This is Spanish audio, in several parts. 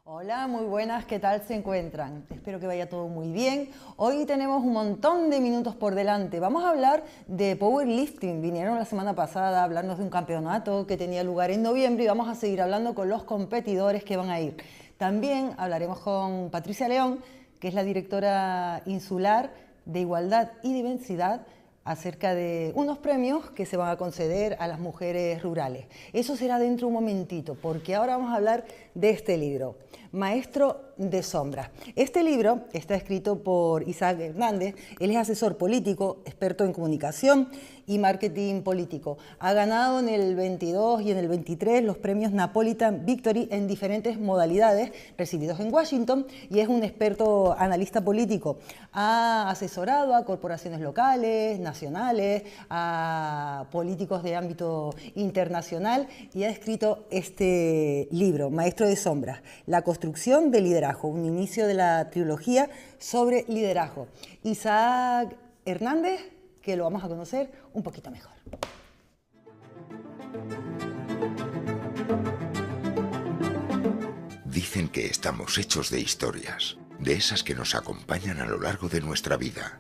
Hola, muy buenas, ¿qué tal se encuentran? Espero que vaya todo muy bien. Hoy tenemos un montón de minutos por delante. Vamos a hablar de powerlifting. Vinieron la semana pasada a hablarnos de un campeonato que tenía lugar en noviembre y vamos a seguir hablando con los competidores que van a ir. También hablaremos con Patricia León, que es la directora insular de Igualdad y Diversidad, acerca de unos premios que se van a conceder a las mujeres rurales. Eso será dentro de un momentito, porque ahora vamos a hablar de este libro, Maestro de Sombras. Este libro está escrito por Isaac Hernández. Él es asesor político, experto en comunicación y marketing político. Ha ganado en el 22 y en el 23 los premios Napolitan Victory en diferentes modalidades recibidos en Washington y es un experto analista político. Ha asesorado a corporaciones locales, nacionales, a políticos de ámbito internacional y ha escrito este libro, Maestro de Sombras, la construcción del liderazgo, un inicio de la trilogía sobre liderazgo. Isaac Hernández, que lo vamos a conocer un poquito mejor. Dicen que estamos hechos de historias, de esas que nos acompañan a lo largo de nuestra vida.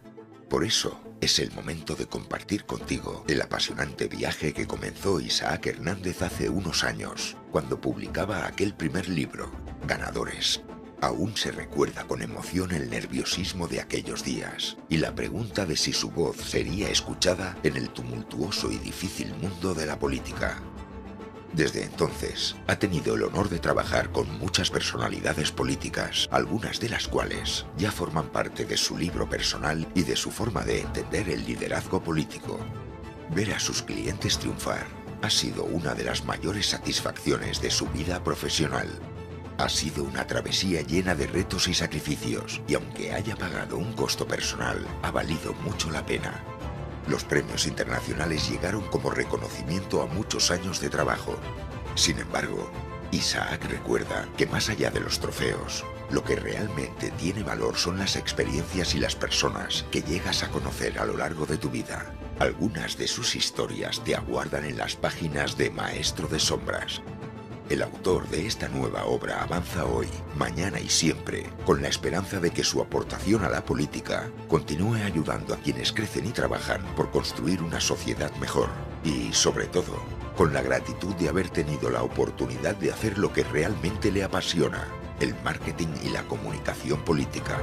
Por eso es el momento de compartir contigo el apasionante viaje que comenzó Isaac Hernández hace unos años, cuando publicaba aquel primer libro, Ganadores. Aún se recuerda con emoción el nerviosismo de aquellos días y la pregunta de si su voz sería escuchada en el tumultuoso y difícil mundo de la política. Desde entonces, ha tenido el honor de trabajar con muchas personalidades políticas, algunas de las cuales ya forman parte de su libro personal y de su forma de entender el liderazgo político. Ver a sus clientes triunfar ha sido una de las mayores satisfacciones de su vida profesional. Ha sido una travesía llena de retos y sacrificios, y aunque haya pagado un costo personal, ha valido mucho la pena. Los premios internacionales llegaron como reconocimiento a muchos años de trabajo. Sin embargo, Isaac recuerda que más allá de los trofeos, lo que realmente tiene valor son las experiencias y las personas que llegas a conocer a lo largo de tu vida. Algunas de sus historias te aguardan en las páginas de Maestro de Sombras. El autor de esta nueva obra avanza hoy, mañana y siempre, con la esperanza de que su aportación a la política continúe ayudando a quienes crecen y trabajan por construir una sociedad mejor. Y, sobre todo, con la gratitud de haber tenido la oportunidad de hacer lo que realmente le apasiona, el marketing y la comunicación política.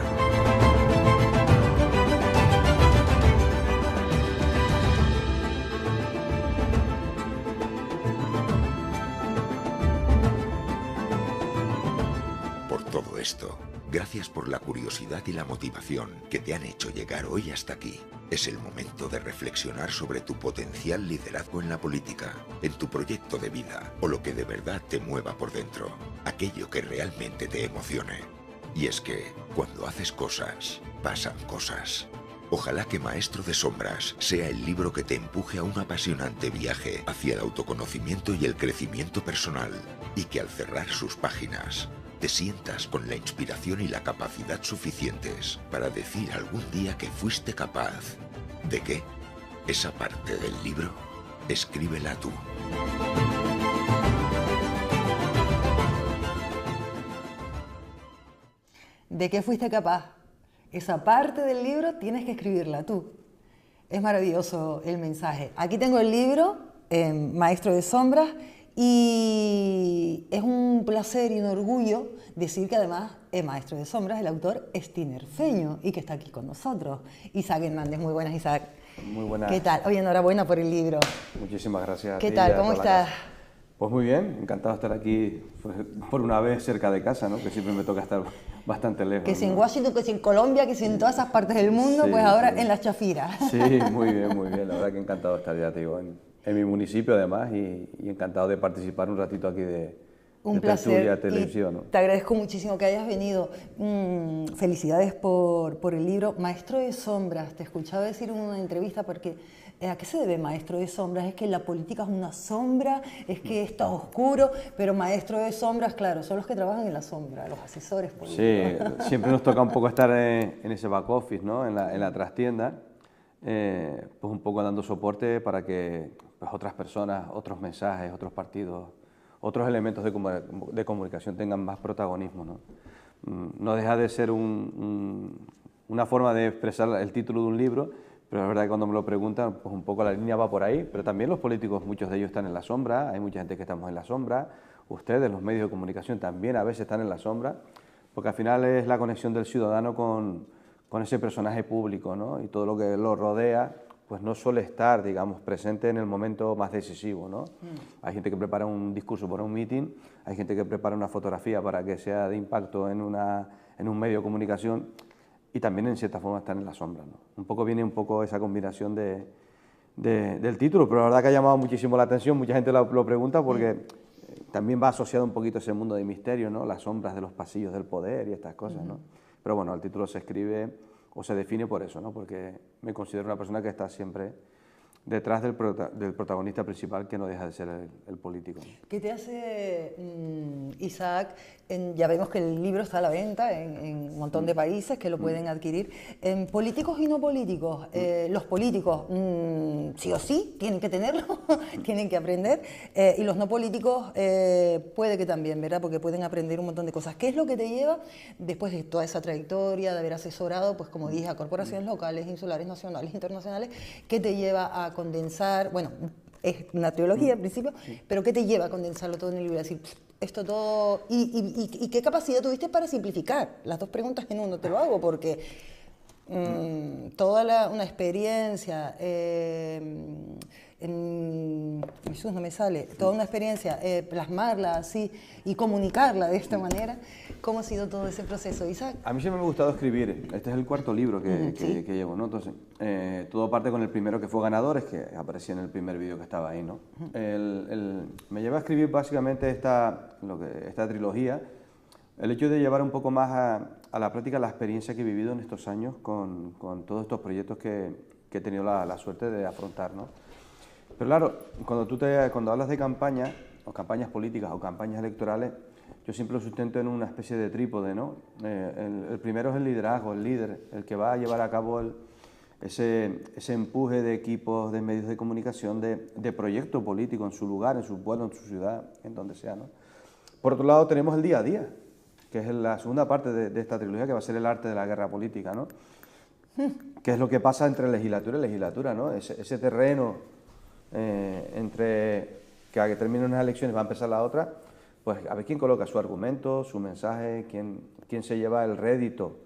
Esto, gracias por la curiosidad y la motivación que te han hecho llegar hoy hasta aquí. Es el momento de reflexionar sobre tu potencial liderazgo en la política, en tu proyecto de vida o lo que de verdad te mueva por dentro, aquello que realmente te emocione. Y es que, cuando haces cosas, pasan cosas. Ojalá que Maestro de Sombras sea el libro que te empuje a un apasionante viaje hacia el autoconocimiento y el crecimiento personal, y que al cerrar sus páginas, te sientas con la inspiración y la capacidad suficientes para decir algún día que fuiste capaz. ¿De qué? Esa parte del libro, escríbela tú. ¿De qué fuiste capaz? Esa parte del libro tienes que escribirla tú. Es maravilloso el mensaje. Aquí tengo el libro, Maestro de Sombras, y es un placer y un orgullo decir que además el Maestro de Sombras, el autor, es tinerfeño y que está aquí con nosotros. Isaac Hernández, muy buenas, Isaac. Muy buenas. ¿Qué tal? Oye, enhorabuena por el libro. Muchísimas gracias. ¿Qué tal? ¿Cómo estás? Pues muy bien, encantado de estar aquí por una vez cerca de casa, ¿no? Que siempre me toca estar bastante lejos. Que si en ¿no? Washington, que si en Colombia, que si en todas esas partes del mundo, Sí, pues ahora sí. en las Chafiras. Sí, muy bien, muy bien. La verdad que encantado de estar, ya te digo, en mi municipio además y encantado de participar un ratito aquí de Un placer. Tertulia, televisión, ¿no? Te agradezco muchísimo que hayas venido. Felicidades por el libro Maestro de Sombras. Te escuchaba decir en una entrevista porque ¿a qué se debe Maestro de Sombras? ¿Es que la política es una sombra? ¿Es que está oscuro? Pero Maestro de Sombras, claro, son los que trabajan en la sombra, los asesores políticos. Sí, siempre nos toca un poco estar en ese back office, ¿no? En la trastienda, pues un poco dando soporte para que pues, otras personas, otros mensajes, otros partidos, otros elementos de comunicación tengan más protagonismo, ¿no? No deja de ser una forma de expresar el título de un libro, pero la verdad que cuando me lo preguntan, pues un poco la línea va por ahí, pero también los políticos, muchos de ellos están en la sombra, hay mucha gente que estamos en la sombra, ustedes, los medios de comunicación también a veces están en la sombra, porque al final es la conexión del ciudadano con ese personaje público, ¿no? Y todo lo que lo rodea, pues no suele estar, digamos, presente en el momento más decisivo, ¿no? Hay gente que prepara un discurso para un meeting, hay gente que prepara una fotografía para que sea de impacto en un medio de comunicación y también en cierta forma están en la sombra, ¿no? Un poco viene esa combinación del título, pero la verdad que ha llamado muchísimo la atención, mucha gente lo pregunta porque también va asociado un poquito a ese mundo de misterio, ¿no? Las sombras de los pasillos del poder y estas cosas, ¿no? Pero bueno, el título se escribe o se define por eso, ¿no? Porque me considero una persona que está siempre detrás del protagonista principal, que no deja de ser el político. ¿Qué te hace, Isaac? Ya vemos que el libro está a la venta en un montón de países que lo pueden adquirir. En políticos y no políticos, los políticos sí o sí tienen que tenerlo, tienen que aprender, y los no políticos puede que también, ¿verdad? Porque pueden aprender un montón de cosas. ¿Qué es lo que te lleva, después de toda esa trayectoria, de haber asesorado, pues como dije, a corporaciones locales, insulares, nacionales, internacionales, qué te lleva a condensar, bueno, es una teología al principio, pero ¿qué te lleva a condensarlo todo en el libro? Decir, esto todo, y qué capacidad tuviste para simplificar las dos preguntas en uno, te lo hago, porque toda una experiencia, Jesús, no me sale, toda una experiencia, plasmarla así y comunicarla de esta manera. ¿Cómo ha sido todo ese proceso, Isaac? A mí siempre me ha gustado escribir. Este es el cuarto libro que llevo, ¿no? Entonces, todo parte con el primero que fue Ganadores, que aparecía en el primer vídeo que estaba ahí, ¿no? Me lleva a escribir básicamente esta trilogía, el hecho de llevar un poco más a la práctica la experiencia que he vivido en estos años con todos estos proyectos que he tenido la suerte de afrontar, ¿no? Pero claro, cuando hablas de campañas, o campañas políticas o campañas electorales, yo siempre lo sustento en una especie de trípode, ¿no? El primero es el liderazgo, el líder, el que va a llevar a cabo ese empuje de equipos, de medios de comunicación, de proyecto político en su lugar, en su pueblo, en su ciudad, en donde sea, ¿no? Por otro lado tenemos el día a día, que es la segunda parte de esta trilogía, que va a ser el arte de la guerra política, ¿no? Que es lo que pasa entre legislatura y legislatura, ¿no? Ese terreno entre que a que terminen unas elecciones va a empezar la otra, pues a ver quién coloca su argumento, su mensaje, quién se lleva el rédito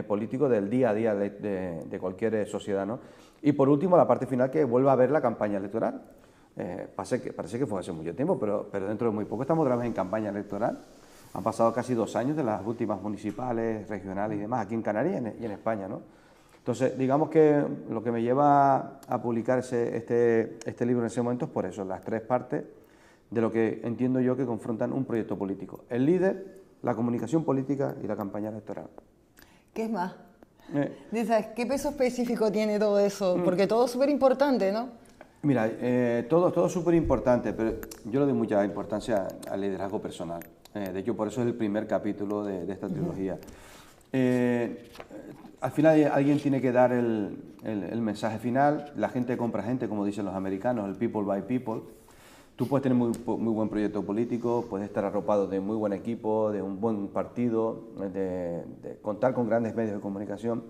político del día a día de cualquier sociedad, ¿no? Y por último, la parte final, que vuelva a ver la campaña electoral. Parece que fue hace mucho tiempo, pero dentro de muy poco estamos otra vez en campaña electoral. Han pasado casi 2 años de las últimas municipales, regionales y demás, aquí en Canarias y en España, ¿no? Entonces, digamos que lo que me lleva a publicar este libro en ese momento es por eso, las 3 partes de lo que entiendo yo que confrontan un proyecto político. El líder, la comunicación política y la campaña electoral. ¿Qué es más? ¿Qué peso específico tiene todo eso? Porque todo es súper importante, ¿no? Mira, todo es súper importante, pero yo le doy mucha importancia al liderazgo personal. De hecho, por eso es el primer capítulo de esta trilogía. Al final alguien tiene que dar el mensaje final, la gente compra gente, como dicen los americanos, el people by people. Tú puedes tener muy buen proyecto político, puedes estar arropado de muy buen equipo, de un buen partido, de contar con grandes medios de comunicación,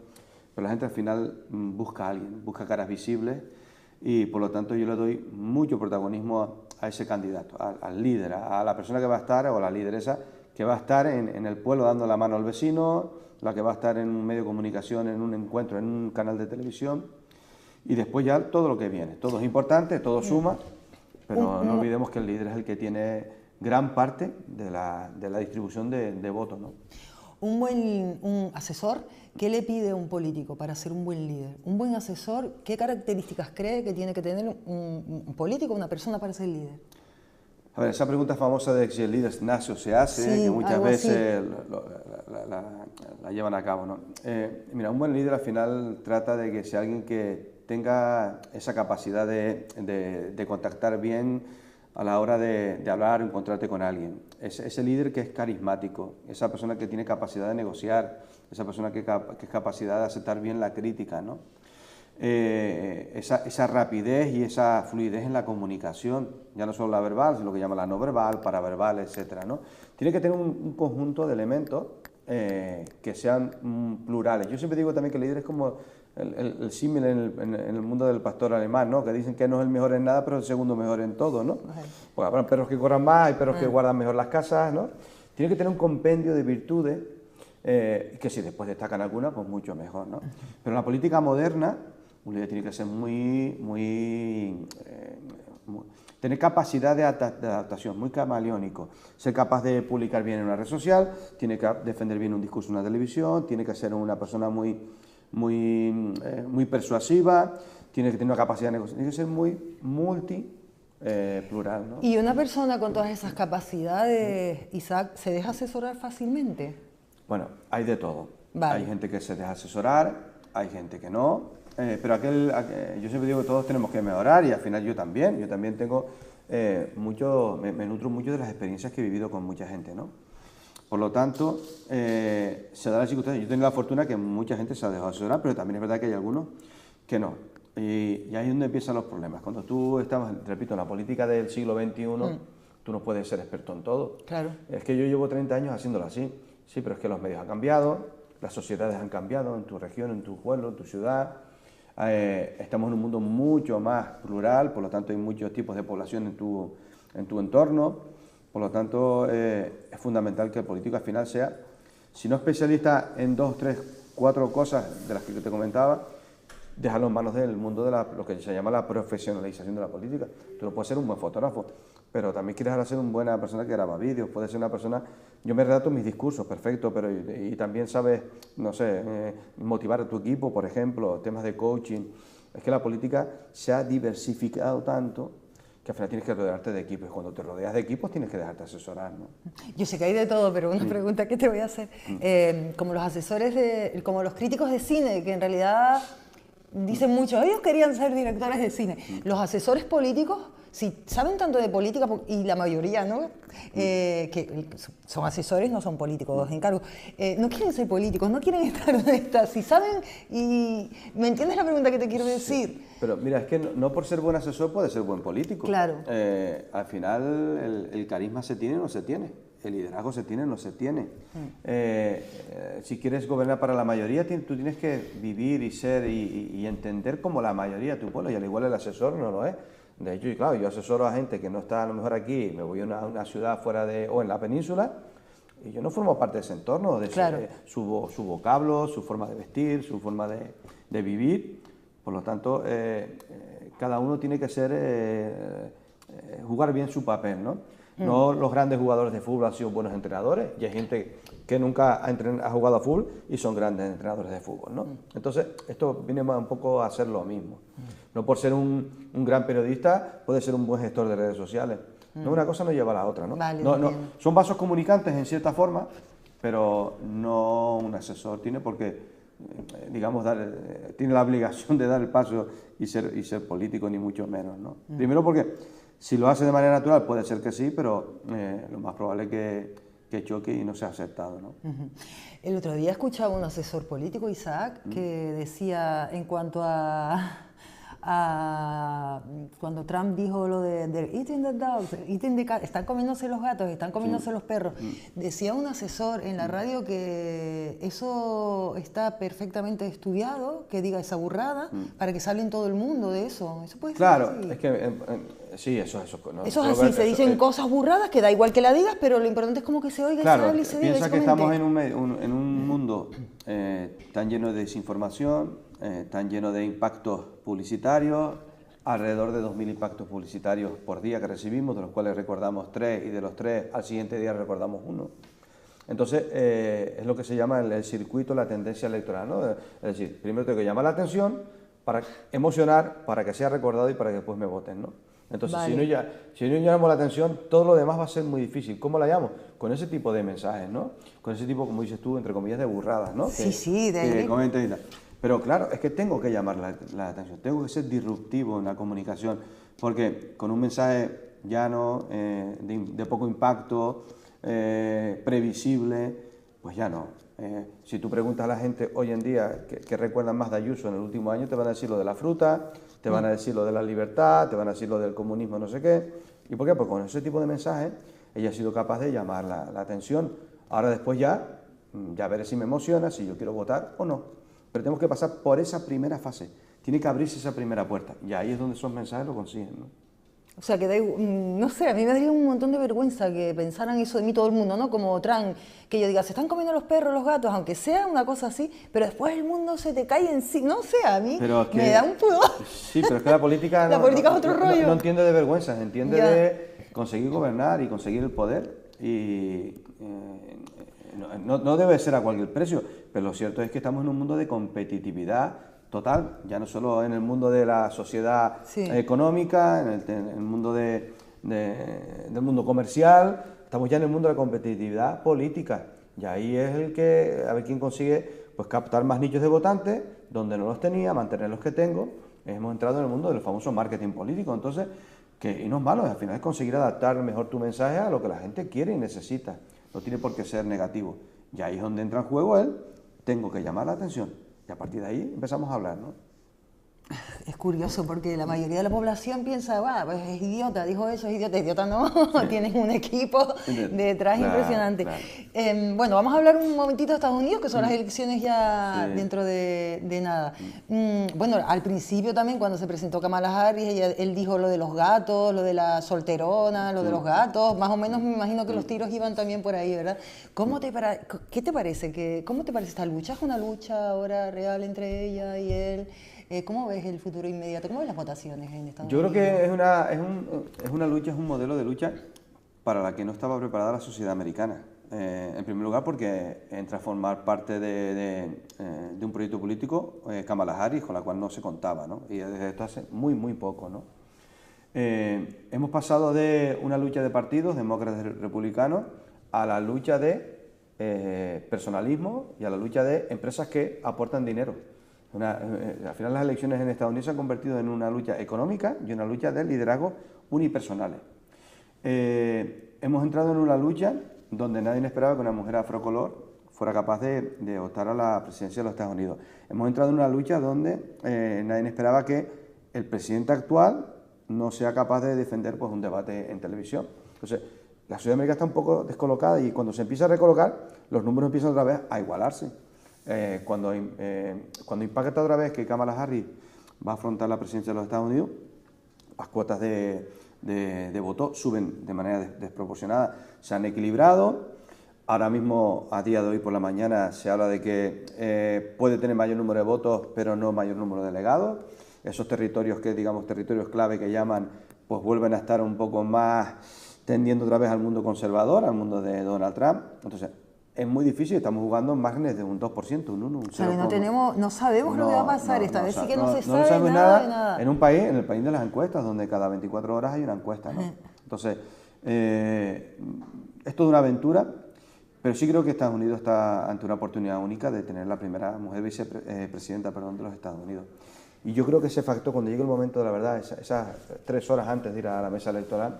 pero la gente al final busca a alguien, busca caras visibles y por lo tanto yo le doy mucho protagonismo a ese candidato, al líder, a la persona que va a estar o a la lideresa que va a estar en el pueblo dando la mano al vecino, la que va a estar en un medio de comunicación, en un encuentro, en un canal de televisión y después ya todo lo que viene. Todo es importante, todo suma. Pero no olvidemos que el líder es el que tiene gran parte de la distribución de votos, ¿no? Un asesor, ¿qué le pide a un político para ser un buen líder? Un buen asesor, ¿qué características cree que tiene que tener un político, una persona para ser líder? A ver, esa pregunta famosa de si el líder nace o se hace, Sí, que muchas algo veces la llevan a cabo, ¿no? Mira, un buen líder al final trata de que sea alguien que tenga esa capacidad de contactar bien a la hora de hablar o encontrarte con alguien. Ese líder que es carismático, esa persona que tiene capacidad de negociar, esa persona que es capacidad de aceptar bien la crítica, ¿no? Esa rapidez y esa fluidez en la comunicación, ya no solo la verbal, sino lo que llama la no verbal, paraverbal, etcétera, ¿no? Tiene que tener un conjunto de elementos que sean plurales. Yo siempre digo también que el líder es como el símil en el mundo del pastor alemán, ¿no? Que dicen que no es el mejor en nada, pero el segundo mejor en todo, ¿no? Pues habrá perros que corran más, hay perros que guardan mejor las casas, ¿no? Tiene que tener un compendio de virtudes que si después destacan algunas, pues mucho mejor, ¿no? Pero en la política moderna, un líder tiene que ser tener capacidad de adaptación, muy camaleónico, ser capaz de publicar bien en una red social, tiene que defender bien un discurso en una televisión, tiene que ser una persona muy persuasiva, tiene que tener una capacidad de negocio, tiene que ser muy plural, ¿no? Y una persona con todas esas capacidades, Isaac, ¿se deja asesorar fácilmente? Bueno, hay de todo. Vale. Hay gente que se deja asesorar, hay gente que no. Pero yo siempre digo que todos tenemos que mejorar y al final yo también tengo me nutro mucho de las experiencias que he vivido con mucha gente, ¿no? Por lo tanto, se da la circunstancia, yo tengo la fortuna que mucha gente se ha dejado asesorar, pero también es verdad que hay algunos que no. Y ahí es donde empiezan los problemas. Cuando tú estás, repito, en la política del siglo XXI, tú no puedes ser experto en todo. Claro. Es que yo llevo 30 años haciéndolo así. Sí, pero es que los medios han cambiado, las sociedades han cambiado en tu región, en tu pueblo, en tu ciudad. Estamos en un mundo mucho más plural, por lo tanto hay muchos tipos de población en tu entorno, por lo tanto es fundamental que el político al final sea, si no especialista en 2, 3, 4 cosas de las que te comentaba, dejarlo en manos del mundo de lo que se llama la profesionalización de la política. Tú no puedes ser un buen fotógrafo, pero también quieres ser una buena persona que graba vídeos, puedes ser una persona... Yo me redacto mis discursos, perfecto, pero y también sabes, no sé, motivar a tu equipo, por ejemplo, temas de coaching. Es que la política se ha diversificado tanto que al final tienes que rodearte de equipos. Y cuando te rodeas de equipos tienes que dejarte asesorar, ¿no? Yo sé que hay de todo, pero una pregunta que te voy a hacer. Como los asesores, como los críticos de cine, que en realidad dicen mucho, ellos querían ser directores de cine. Los asesores políticos, si saben tanto de política, y la mayoría, ¿no? Que son asesores, no son políticos en cargo, no quieren ser políticos, no quieren estar donde están. Si saben, y ¿me entiendes la pregunta que te quiero decir? Sí. Pero mira, es que no por ser buen asesor puede ser buen político. Claro. Al final el carisma se tiene o no se tiene, el liderazgo se tiene o no se tiene. Si quieres gobernar para la mayoría, tú tienes que vivir y ser y entender como la mayoría de tu pueblo, y al igual el asesor no lo es. De hecho, y claro, yo asesoro a gente que no está a lo mejor aquí, me voy a una ciudad fuera o en la península, y yo no formo parte de ese entorno, de claro. su vocablo, su forma de vestir, su forma de vivir. Por lo tanto, cada uno tiene que jugar bien su papel, ¿no? No los grandes jugadores de fútbol han sido buenos entrenadores, y hay gente que nunca ha jugado a fútbol y son grandes entrenadores de fútbol, ¿no? Entonces, esto viene un poco a ser lo mismo. No por ser un gran periodista, puede ser un buen gestor de redes sociales. No, una cosa no lleva a la otra, ¿no? Vale, son vasos comunicantes en cierta forma, pero no un asesor tiene porque, digamos, tiene la obligación de dar el paso y ser político, ni mucho menos, ¿no? Primero porque si lo hace de manera natural puede ser que sí, pero lo más probable es que choque y no sea aceptado, ¿no? El otro día escuchaba a un asesor político, Isaac, que decía en cuanto a cuando Trump dijo lo de they're eating the dogs, están comiéndose los gatos, están comiéndose los perros. Decía un asesor en la radio que eso está perfectamente estudiado, que diga esa burrada, para que salga en todo el mundo de eso. ¿Eso puede ser Claro, así? es que sí, eso. ¿no? Eso es así, se dicen cosas burradas que da igual que la digas, pero lo importante es como que se oiga, claro, se hable y se diga. Piensa que estamos en un mundo tan lleno de desinformación, tan lleno de impactos publicitarios, alrededor de 2.000 impactos publicitarios por día que recibimos, de los cuales recordamos 3, y de los 3 al siguiente día recordamos 1. Entonces, es lo que se llama el circuito, la tendencia electoral, ¿no? Es decir, primero tengo que llamar la atención para emocionar, para que sea recordado y para que después me voten, ¿no? Entonces, Vale. si no llamamos la atención, todo lo demás va a ser muy difícil. ¿Cómo la llamo? Con ese tipo de mensajes, ¿no? Con ese tipo, como dices tú, entre comillas, de burradas, ¿no? Sí, sí, que comentan y tal. Pero claro, es que tengo que llamar la atención, tengo que ser disruptivo en la comunicación, porque con un mensaje llano, de poco impacto, previsible, pues ya no. Si tú preguntas a la gente hoy en día que recuerdan más de Ayuso en el último año, te van a decir lo de la fruta, te van a decir lo de la libertad, te van a decir lo del comunismo, no sé qué. ¿Y por qué? Pues con ese tipo de mensajes ella ha sido capaz de llamar la atención. Ahora después ya veré si me emociona, si yo quiero votar o no. Pero tenemos que pasar por esa primera fase. Tiene que abrirse esa primera puerta. Y ahí es donde esos mensajes lo consiguen, ¿no? O sea, que no sé, a mí me daría un montón de vergüenza que pensaran eso de mí todo el mundo, ¿no? Como Trump, que yo diga, se están comiendo los perros, los gatos, aunque sea una cosa así, pero después el mundo se te cae en sí. No sé, a mí me da un pudor. Sí, pero es que la política La política es otro rollo. No entiende de vergüenzas, entiende Ya. de conseguir gobernar y conseguir el poder. Y no debe ser a cualquier precio, pero lo cierto es que estamos en un mundo de competitividad total, ya no solo en el mundo de la sociedad Sí. económica, en el mundo del mundo comercial, estamos ya en el mundo de la competitividad política. Y ahí es el que, a ver quién consigue pues captar más nichos de votantes, donde no los tenía, mantener los que tengo. Hemos entrado en el mundo del famoso marketing político, entonces, y no es malo, al final es conseguir adaptar mejor tu mensaje a lo que la gente quiere y necesita. No tiene por qué ser negativo. Y ahí es donde entra en juego tengo que llamar la atención. Y a partir de ahí empezamos a hablar, ¿no? Es curioso porque la mayoría de la población piensa, va, pues es idiota, dijo eso, es idiota no, tienen un equipo detrás Claro, impresionante. claro. Bueno, vamos a hablar un momentito de Estados Unidos, que son las elecciones ya Sí. dentro de nada. Bueno, al principio también cuando se presentó Kamala Harris, él dijo lo de los gatos, lo de la solterona, lo de los gatos, más o menos me imagino que los tiros iban también por ahí, ¿verdad? ¿Qué te parece? ¿Cómo te parece esta lucha? ¿Es una lucha ahora real entre ella y él? ¿Cómo ves el futuro inmediato? ¿Cómo ves las votaciones en Estados Yo Unidos? creo que es una lucha, es un modelo de lucha para la que no estaba preparada la sociedad americana. En primer lugar, porque entra a formar parte de un proyecto político, Kamala Harris, con la cual no se contaba, ¿no? Y desde esto hace muy, muy poco, ¿no? Hemos pasado de una lucha de partidos, demócratas y republicanos, a la lucha de personalismo y a la lucha de empresas que aportan dinero. Al final las elecciones en Estados Unidos se han convertido en una lucha económica y una lucha de liderazgo unipersonales. Hemos entrado en una lucha donde nadie esperaba que una mujer afrocolor fuera capaz de optar a la presidencia de los Estados Unidos. Hemos entrado en una lucha donde nadie esperaba que el presidente actual no sea capaz de defender pues, un debate en televisión. Entonces, la sociedad americana está un poco descolocada y cuando se empieza a recolocar, los números empiezan otra vez a igualarse. Cuando impacta otra vez que Kamala Harris va a afrontar la presidencia de los Estados Unidos, las cuotas de voto suben de manera desproporcionada, se han equilibrado. Ahora mismo, a día de hoy por la mañana, se habla de que puede tener mayor número de votos, pero no mayor número de delegados. Esos territorios que, digamos, territorios clave que llaman, pues vuelven a estar un poco más tendiendo otra vez al mundo conservador, al mundo de Donald Trump. Entonces, es muy difícil, estamos jugando en márgenes de un 2%, un 1, un 0. O sea, no sabemos lo que va a pasar esta vez, sí que no se sabe sabemos nada de nada. En el país de las encuestas, donde cada 24 horas hay una encuesta, ¿no? Entonces, es toda una aventura, pero sí creo que Estados Unidos está ante una oportunidad única de tener la primera mujer vicepresidenta de los Estados Unidos. Y yo creo que ese factor, cuando llegue el momento de la verdad, esas 3 horas antes de ir a la mesa electoral,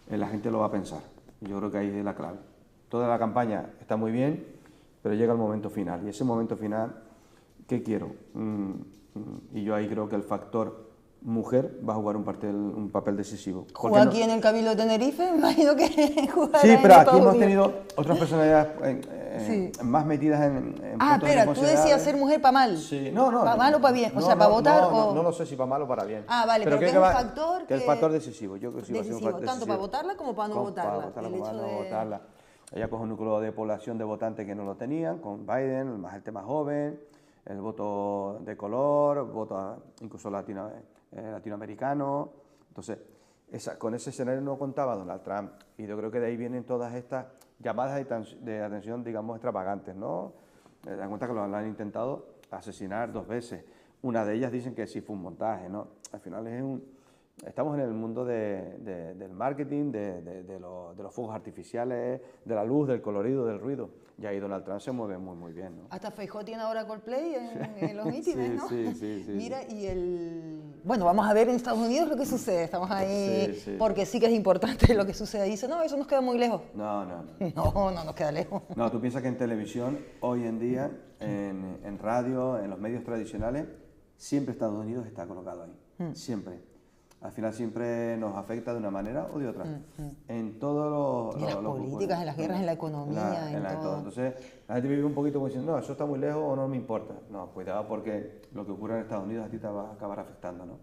la gente lo va a pensar. Yo creo que ahí es la clave. Toda la campaña está muy bien, pero llega el momento final. Y ese momento final, ¿qué quiero? Y yo ahí creo que el factor mujer va a jugar un papel decisivo. ¿Jugó aquí en el Cabildo de Tenerife? Me imagino que jugará sí, en pero aquí Estados hemos Unidos. tenido otras personalidades más metidas en espera, tú decías ser mujer para mal. Sí, no. ¿Para mal o para bien? O sea, ¿para votar o...? No lo sé si para mal o para bien. Ah, vale, pero que es un factor que es factor decisivo. Yo creo que sí va a ser un factor tanto decisivo. para votarla como para no votarla. Para votarla como para no votarla. Ella coge un núcleo de población de votantes que no lo tenían, con Biden, la gente más joven, el voto de color, voto incluso latinoamericano. Entonces, con ese escenario no contaba Donald Trump. Y yo creo que de ahí vienen todas estas llamadas de atención, digamos, extravagantes, ¿no? Dan cuenta que lo han intentado asesinar 2 veces. Una de ellas dicen que sí fue un montaje, ¿no? Al final es Estamos en el mundo del marketing, de los fuegos artificiales, de la luz, del colorido, del ruido. Y ahí Donald Trump se mueve muy, muy bien, ¿no? Hasta Feijóo tiene ahora Coldplay en los mítines, ¿no? Sí. Mira, Bueno, vamos a ver en Estados Unidos lo que sucede. Estamos ahí porque sí que es importante lo que sucede. Y dice, no, eso nos queda muy lejos. No. No nos queda lejos. No, tú piensas que en televisión, hoy en día, en radio, en los medios tradicionales, siempre Estados Unidos está colocado ahí. Siempre. Al final siempre nos afecta de una manera o de otra. En todos en las políticas, en las guerras, en la economía, en todo. Entonces, la gente vive un poquito como diciendo, no, eso está muy lejos o no me importa. No, cuidado porque lo que ocurre en Estados Unidos a ti te va a acabar afectando, ¿no?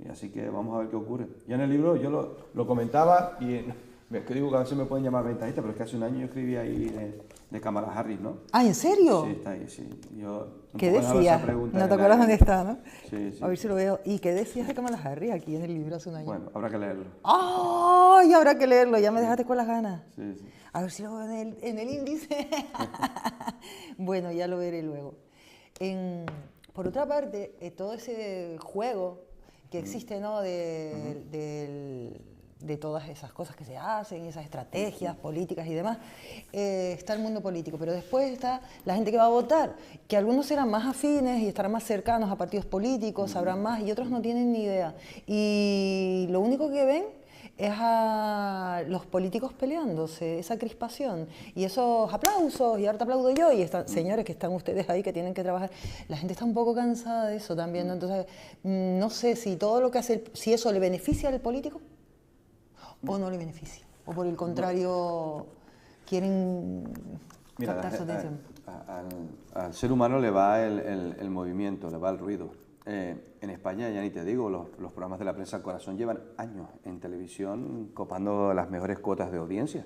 Y así que vamos a ver qué ocurre. Ya en el libro yo lo comentaba y es que digo que a veces me pueden llamar ventajista, pero es que hace un año yo escribí ahí de Kamala Harris, ¿no? Ah, ¿en serio? Sí, está ahí, sí. ¿Qué decías? No te acuerdas dónde está, ¿no? Sí. A ver si lo veo. ¿Y qué decías de Kamala Harris aquí en el libro hace un año? Bueno, habrá que leerlo. ¡Ay! Habrá que leerlo, ya me dejaste con las ganas. Sí. A ver si lo veo en el índice. Bueno, ya lo veré luego. Por otra parte, todo ese juego que existe, ¿no? De todas esas cosas que se hacen, esas estrategias políticas y demás, está el mundo político, pero después está la gente que va a votar, que algunos serán más afines y estarán más cercanos a partidos políticos, sabrán más, y otros no tienen ni idea. Y lo único que ven es a los políticos peleándose, esa crispación y esos aplausos, y ahora te aplaudo yo, y están, señores que están ustedes ahí que tienen que trabajar, la gente está un poco cansada de eso también, ¿no? Entonces no sé si todo lo que hace, si eso le beneficia al político o no le beneficia, o por el contrario quieren captar su atención. Al ser humano le va el movimiento, le va el ruido. En España, ya ni te digo, los programas de la prensa al corazón llevan años en televisión copando las mejores cuotas de audiencia,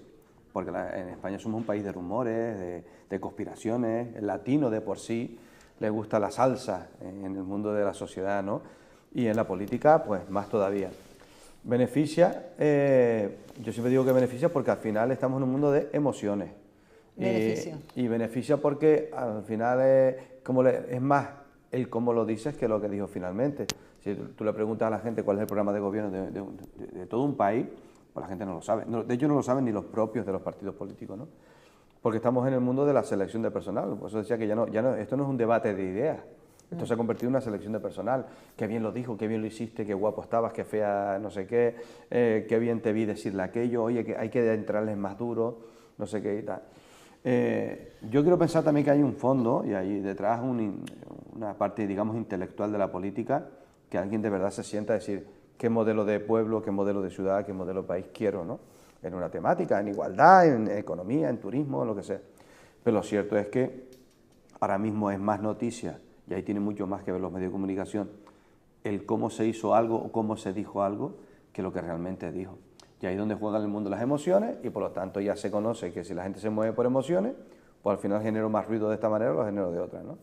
porque en España somos un país de rumores, de conspiraciones, el latino de por sí le gusta la salsa en el mundo de la sociedad, ¿no? Y en la política, pues más todavía. Beneficia, yo siempre digo que beneficia porque al final estamos en un mundo de emociones. Beneficia. Y beneficia porque al final es más el cómo lo dices que lo que dijo finalmente. Si tú le preguntas a la gente cuál es el programa de gobierno de todo un país, pues la gente no lo sabe. De hecho, no lo saben ni los propios de los partidos políticos, ¿no? Porque estamos en el mundo de la selección de personal. Por eso decía que esto no es un debate de ideas. Esto se ha convertido en una selección de personal. Qué bien lo dijo, qué bien lo hiciste, qué guapo estabas, qué fea no sé qué, qué bien te vi decirle aquello, oye, que hay que entrarles más duro, no sé qué y tal. Yo quiero pensar también que hay un fondo y ahí detrás una parte, digamos, intelectual de la política, que alguien de verdad se sienta a decir qué modelo de pueblo, qué modelo de ciudad, qué modelo de país quiero, ¿no? En una temática, en igualdad, en economía, en turismo, en lo que sea. Pero lo cierto es que ahora mismo es más noticia, y ahí tiene mucho más que ver los medios de comunicación, el cómo se hizo algo o cómo se dijo algo, que lo que realmente dijo. Y ahí es donde juegan el mundo las emociones, y por lo tanto ya se conoce que si la gente se mueve por emociones, pues al final genero más ruido de esta manera o lo genero de otra, ¿no?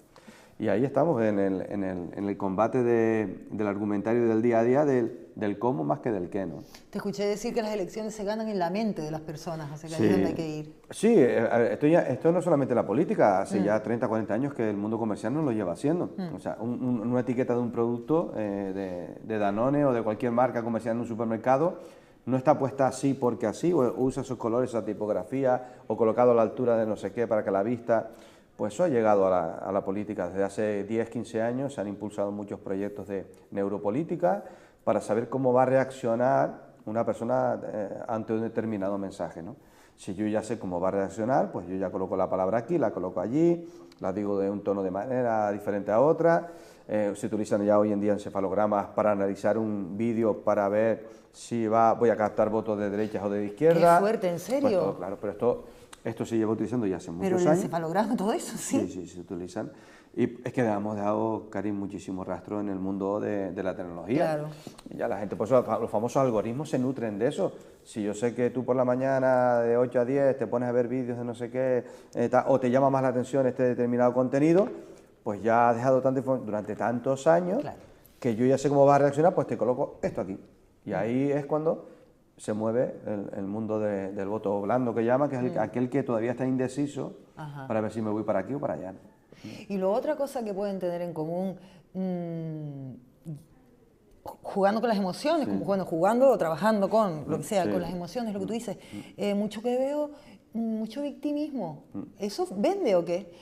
Y ahí estamos en el combate del argumentario del día a día, del cómo más que del qué, ¿no? Te escuché decir que las elecciones se ganan en la mente de las personas, así que ahí es donde hay que ir. Sí, esto no es solamente la política, hace ya 30, 40 años que el mundo comercial no lo lleva haciendo. O sea, una etiqueta de un producto de Danone o de cualquier marca comercial en un supermercado no está puesta así porque así, o usa esos colores, esa tipografía, o colocado a la altura de no sé qué para que la vista... Pues eso ha llegado a la política. Desde hace 10, 15 años se han impulsado muchos proyectos de neuropolítica para saber cómo va a reaccionar una persona ante un determinado mensaje, ¿no? Si yo ya sé cómo va a reaccionar, pues yo ya coloco la palabra aquí, la coloco allí, la digo de un tono de manera diferente a otra. Se utilizan ya hoy en día encefalogramas para analizar un vídeo para ver si voy a captar votos de derechas o de izquierda. ¡Qué fuerte! ¿En serio? Pues todo, claro, pero esto se lleva utilizando ya hace muchos años. Pero el encefalograma, todo eso, ¿sí? Sí, se utilizan. Y es que hemos dejado, Karin, muchísimo rastro en el mundo de la tecnología. Claro. Y ya la gente, pues los famosos algoritmos se nutren de eso. Si yo sé que tú por la mañana de 8 a 10 te pones a ver vídeos de no sé qué, o te llama más la atención este determinado contenido, pues ya has dejado tanta información durante tantos años, claro, que yo ya sé cómo va a reaccionar, pues te coloco esto aquí. Y ahí es cuando se mueve el mundo del voto blando, que llama, que es aquel que todavía está indeciso. Ajá. Para ver si me voy para aquí o para allá, ¿no? Y lo otra cosa que pueden tener en común, jugando con las emociones, como, bueno, jugando o trabajando con lo que sea, con las emociones, lo que tú dices. Mucho que veo, mucho victimismo. ¿Eso vende o qué?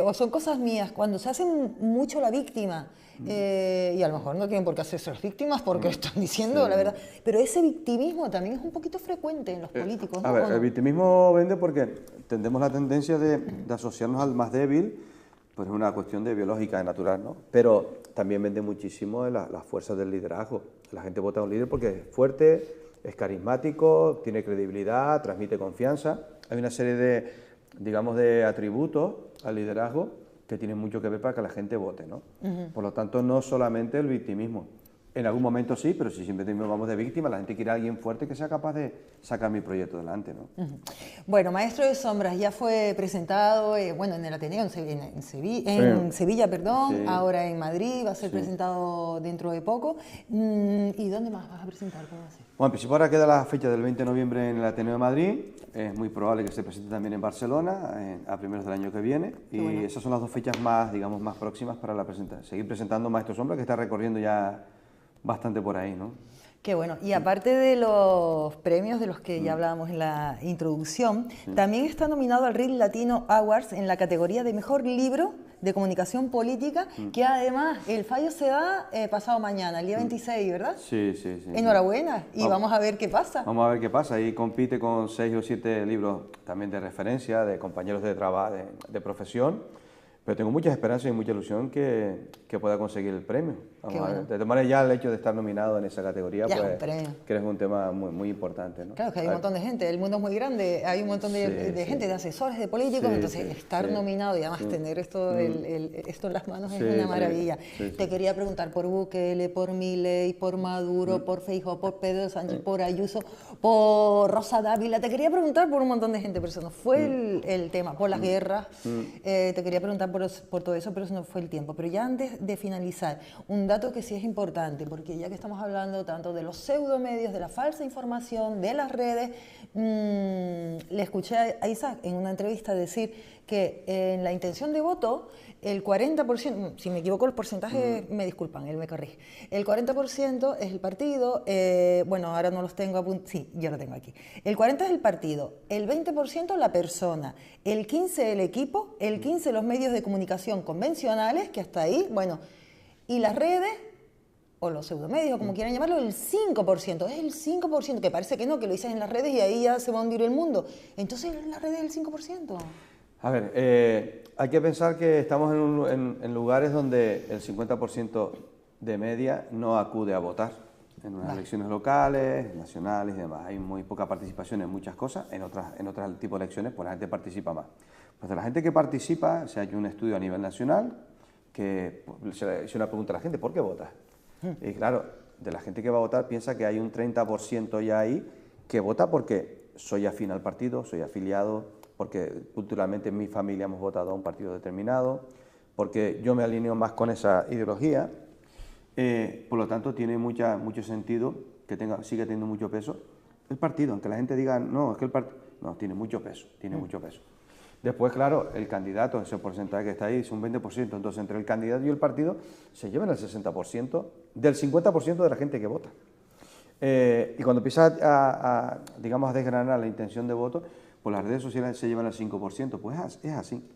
O son cosas mías, cuando se hacen mucho la víctima, y a lo mejor no tienen por qué hacerse las víctimas porque están diciendo la verdad, pero ese victimismo también es un poquito frecuente en los políticos, ¿no? A ver, ¿O no? el victimismo vende porque tendemos la tendencia de asociarnos al más débil, pues es una cuestión de biológica, natural, ¿no? Pero también vende muchísimo las fuerzas del liderazgo. La gente vota a un líder porque es fuerte, es carismático, tiene credibilidad, transmite confianza. Hay una serie de, digamos, de atributos al liderazgo que tienen mucho que ver para que la gente vote, ¿no? Por lo tanto, no solamente el victimismo. En algún momento sí, pero si siempre vamos de víctima, la gente quiere a alguien fuerte que sea capaz de sacar mi proyecto adelante, ¿no? Bueno, Maestro de Sombras ya fue presentado, bueno, en el Ateneo, en Sevilla, perdón, Sí. ahora en Madrid, va a ser presentado dentro de poco. ¿Y dónde más vas a presentar? ¿Cómo va a ser? Bueno, en principio ahora queda la fecha del 20 de noviembre en el Ateneo de Madrid, es muy probable que se presente también en Barcelona a primeros del año que viene, y esas son las dos fechas más, digamos, más próximas para la presentación. Seguir presentando Maestro Sombra, que está recorriendo ya bastante por ahí, ¿no? Qué bueno. Y aparte de los premios de los que ya hablábamos en la introducción, también está nominado al RID Latino Awards en la categoría de Mejor Libro de Comunicación Política, que además el fallo se da pasado mañana, el día 26, ¿verdad? Sí, sí, sí. Enhorabuena, y vamos a ver qué pasa. Vamos a ver qué pasa. Ahí compite con 6 o 7 libros también de referencia, de compañeros de trabajo, de profesión. Pero tengo muchas esperanzas y mucha ilusión que pueda conseguir el premio. Vamos a ver. De todas maneras, ya el hecho de estar nominado en esa categoría, ya pues, es un premio. creo que es un tema muy, muy importante, ¿no? Claro, que hay un montón de gente, el mundo es muy grande, hay un montón de gente, de asesores, de políticos, entonces estar nominado y además tener esto, esto en las manos es una maravilla. Te quería preguntar por Bukele, por Milei, por Maduro, por Feijóo, por Pedro Sánchez, por Ayuso, por Rosa Dávila, te quería preguntar por un montón de gente, pero eso no fue el tema, por las guerras, te quería preguntar por todo eso, pero eso no fue el tiempo. Pero ya antes de finalizar, un dato que sí es importante, porque ya que estamos hablando tanto de los pseudomedios, de la falsa información, de las redes, le escuché a Isaac en una entrevista decir que en la intención de voto, el 40%, si me equivoco el porcentaje, me disculpan, él me corrige, el 40% es el partido, bueno, ahora no los tengo apuntados, sí, yo lo tengo aquí, el 40% es el partido, el 20% la persona, el 15% el equipo, el 15% los medios de comunicación convencionales, que hasta ahí, bueno, y las redes, o los pseudomedios, como quieran llamarlo, el 5%, es el 5%, que parece que no, que lo dices en las redes y ahí ya se va a hundir el mundo. Entonces, las redes es el 5%. A ver, hay que pensar que estamos en lugares donde el 50% de media no acude a votar. En unas elecciones locales, nacionales y demás. Hay muy poca participación en muchas cosas, en otras tipos de elecciones pues la gente participa más. Pues de la gente que participa, se ha hecho un estudio a nivel nacional que se le hizo una pregunta a la gente, ¿por qué votas? Y claro, de la gente que va a votar piensa que hay un 30% ya ahí que vota porque soy afín al partido, soy afiliado, porque culturalmente en mi familia hemos votado a un partido determinado, porque yo me alineo más con esa ideología. Por lo tanto, tiene mucho sentido que siga teniendo mucho peso el partido, aunque la gente diga, no, es que el partido... No, tiene mucho peso, tiene mucho peso. Después, claro, el candidato, ese porcentaje que está ahí, es un 20%, entonces entre el candidato y el partido se llevan el 60% del 50% de la gente que vota. Y cuando empiezas digamos, a desgranar la intención de voto, pues las redes sociales se llevan el 5%, pues es así.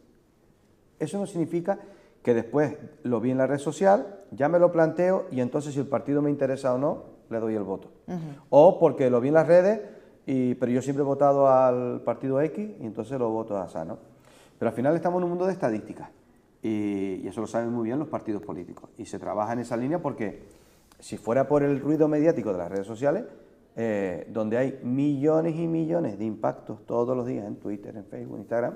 Eso no significa que después lo vi en la red social, ya me lo planteo y entonces si el partido me interesa o no, le doy el voto. O porque lo vi en las redes, pero yo siempre he votado al partido X y entonces lo voto a esa, ¿no? Pero al final estamos en un mundo de estadísticas y eso lo saben muy bien los partidos políticos y se trabaja en esa línea porque si fuera por el ruido mediático de las redes sociales, donde hay millones y millones de impactos todos los días en Twitter, en Facebook, en Instagram,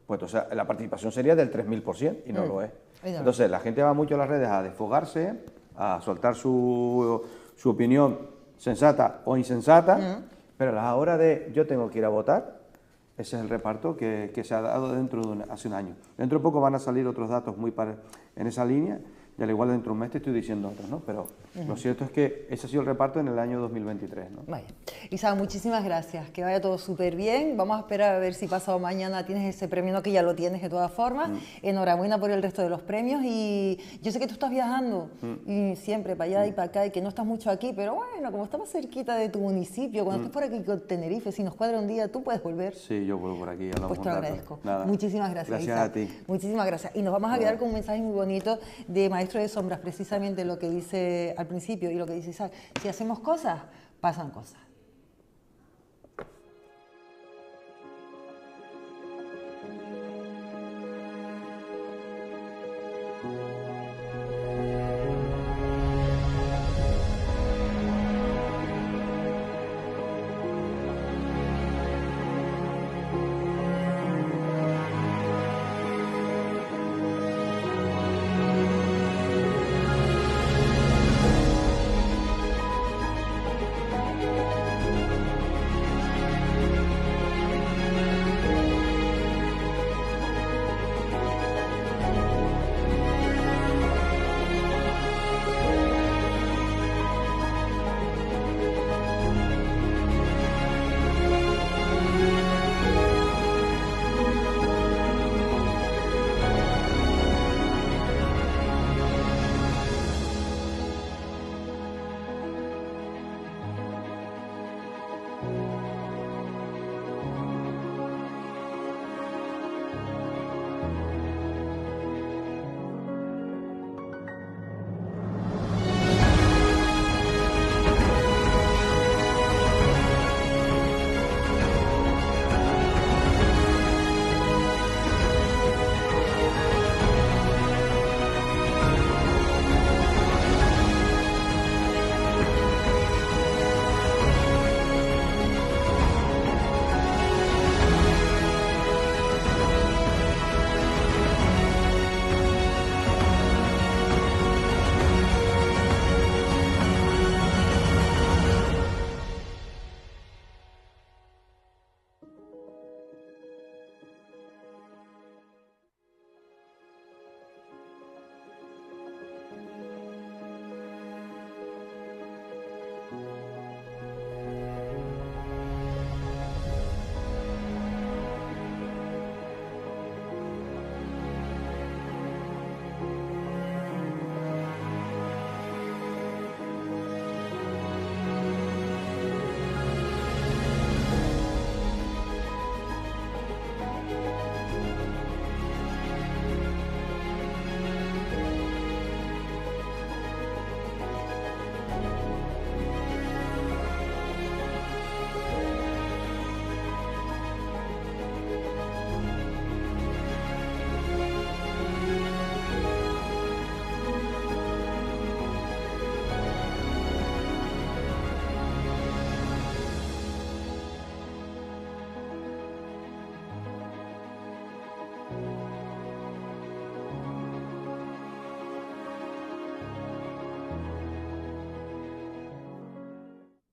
pues entonces la participación sería del 3000% y no lo es. Entonces la gente va mucho a las redes a desfogarse, a soltar su opinión sensata o insensata, pero a la hora de yo tengo que ir a votar, ese es el reparto que se ha dado hace un año. Dentro de poco van a salir otros datos en esa línea, y al igual dentro de un mes te estoy diciendo otros, ¿no? Pero lo cierto es que ese ha sido el reparto en el año 2023, ¿no? Vaya. Isa, muchísimas gracias, que vaya todo súper bien. Vamos a esperar a ver si pasado mañana tienes ese premio, no, que ya lo tienes de todas formas. Enhorabuena por el resto de los premios, y yo sé que tú estás viajando y siempre para allá y para acá, y que no estás mucho aquí, pero bueno, como estamos cerquita de tu municipio, cuando estés por aquí con Tenerife, si nos cuadra un día, tú puedes volver. Sí, yo vuelvo por aquí, hablamos Pues te un lo rato. agradezco. Nada. Muchísimas gracias, Gracias Isa. a ti. Muchísimas gracias. Y nos vamos a quedar con un mensaje muy bonito de Maestro de Sombras, precisamente lo que dice al principio y lo que dice Isaac. Si hacemos cosas, pasan cosas.